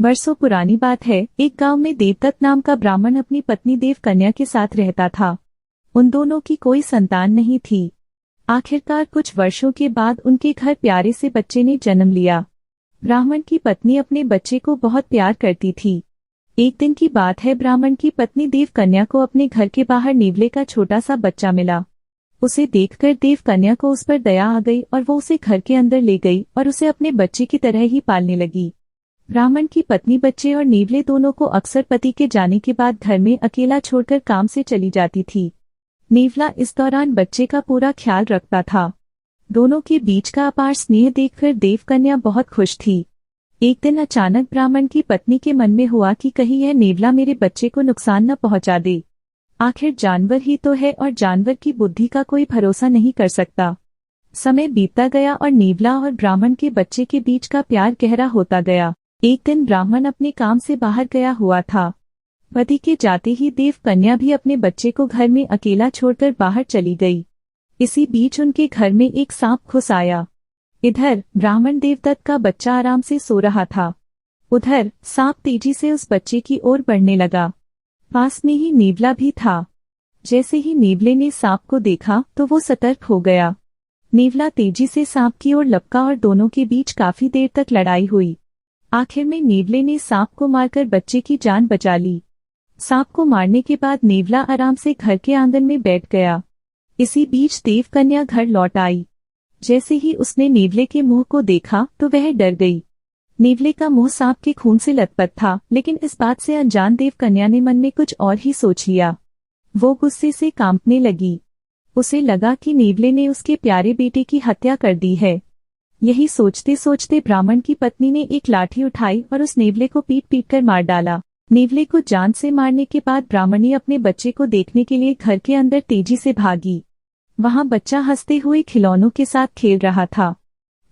वर्षों पुरानी बात है। एक गांव में देवदत्त नाम का ब्राह्मण अपनी पत्नी देवकन्या के साथ रहता था। उन दोनों की कोई संतान नहीं थी। आखिरकार कुछ वर्षों के बाद उनके घर प्यारे से बच्चे ने जन्म लिया। ब्राह्मण की पत्नी अपने बच्चे को बहुत प्यार करती थी। एक दिन की बात है, ब्राह्मण की पत्नी देवकन्या को अपने घर के बाहर नेवले का छोटा सा बच्चा मिला। उसे देखकर देवकन्या को उस पर दया आ गई और वो उसे घर के अंदर ले गई और उसे अपने बच्चे की तरह ही पालने लगी। ब्राह्मण की पत्नी बच्चे और नेवले दोनों को अक्सर पति के जाने के बाद घर में अकेला छोड़कर काम से चली जाती थी। नेवला इस दौरान बच्चे का पूरा ख्याल रखता था। दोनों के बीच का अपार स्नेह देखकर देवकन्या बहुत खुश थी। एक दिन अचानक ब्राह्मण की पत्नी के मन में हुआ कि कहीं यह नेवला मेरे बच्चे को नुकसान न पहुंचा दे। आखिर जानवर ही तो है और जानवर की बुद्धि का कोई भरोसा नहीं कर सकता। समय बीतता गया और नेवला और ब्राह्मण के बच्चे के बीच का प्यार गहरा होता गया। एक दिन ब्राह्मण अपने काम से बाहर गया हुआ था। पति के जाते ही देवकन्या भी अपने बच्चे को घर में अकेला छोड़कर बाहर चली गई। इसी बीच उनके घर में एक सांप घुस आया। इधर ब्राह्मण देवदत्त का बच्चा आराम से सो रहा था। उधर सांप तेजी से उस बच्चे की ओर बढ़ने लगा। पास में ही नेवला भी था। जैसे ही नेवले ने सांप को देखा तो वो सतर्क हो गया। नेवला तेजी से सांप की ओर लपका और दोनों के बीच काफी देर तक लड़ाई हुई। आखिर में नेवले ने सांप को मारकर बच्चे की जान बचा ली। सांप को मारने के बाद नेवला आराम से घर के आंगन में बैठ गया। इसी बीच देवकन्या घर लौट आई। जैसे ही उसने नेवले के मुंह को देखा तो वह डर गई। नेवले का मुंह सांप के खून से लथपथ था, लेकिन इस बात से अनजान देवकन्या ने मन में कुछ और ही सोच लिया। वो गुस्से से कांपने लगी। उसे लगा कि नेवले ने उसके प्यारे बेटे की हत्या कर दी है। यही सोचते सोचते ब्राह्मण की पत्नी ने एक लाठी उठाई और उस नेवले को पीट पीट कर मार डाला। नेवले को जान से मारने के बाद ब्राह्मणी अपने बच्चे को देखने के लिए घर के अंदर तेजी से भागी। वहां बच्चा हंसते हुए खिलौनों के साथ खेल रहा था।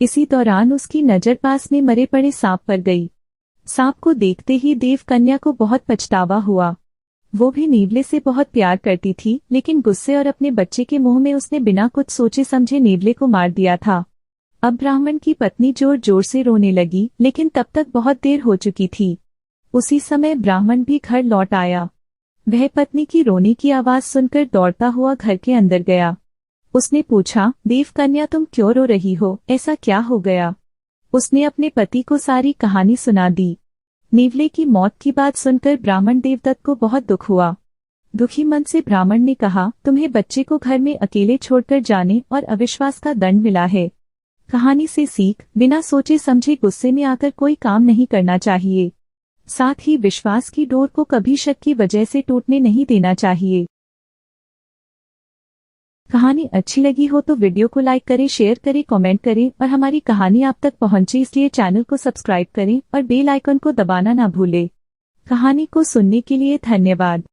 इसी दौरान उसकी नजर पास में मरे पड़े सांप पर गई। सांप को देखते ही देवकन्या को बहुत पछतावा हुआ। वो भी नेवले से बहुत प्यार करती थी, लेकिन गुस्से और अपने बच्चे के मुंह में उसने बिना कुछ सोचे समझे नेवले को मार दिया था। अब ब्राह्मण की पत्नी जोर जोर से रोने लगी, लेकिन तब तक बहुत देर हो चुकी थी। उसी समय ब्राह्मण भी घर लौट आया। वह पत्नी की रोने की आवाज सुनकर दौड़ता हुआ घर के अंदर गया। उसने पूछा, देवकन्या तुम क्यों रो रही हो, ऐसा क्या हो गया? उसने अपने पति को सारी कहानी सुना दी। नेवले की मौत की बात सुनकर ब्राह्मण देवदत्त को बहुत दुख हुआ। दुखी मन से ब्राह्मण ने कहा, तुम्हें बच्चे को घर में अकेले छोड़कर जाने और अविश्वास का दंड मिला है। कहानी से सीख, बिना सोचे समझे गुस्से में आकर कोई काम नहीं करना चाहिए। साथ ही विश्वास की डोर को कभी शक की वजह से टूटने नहीं देना चाहिए। कहानी अच्छी लगी हो तो वीडियो को लाइक करें, शेयर करें, कमेंट करें और हमारी कहानी आप तक पहुंचे इसलिए चैनल को सब्सक्राइब करें और बेल आइकन को दबाना ना भूलें। कहानी को सुनने के लिए धन्यवाद।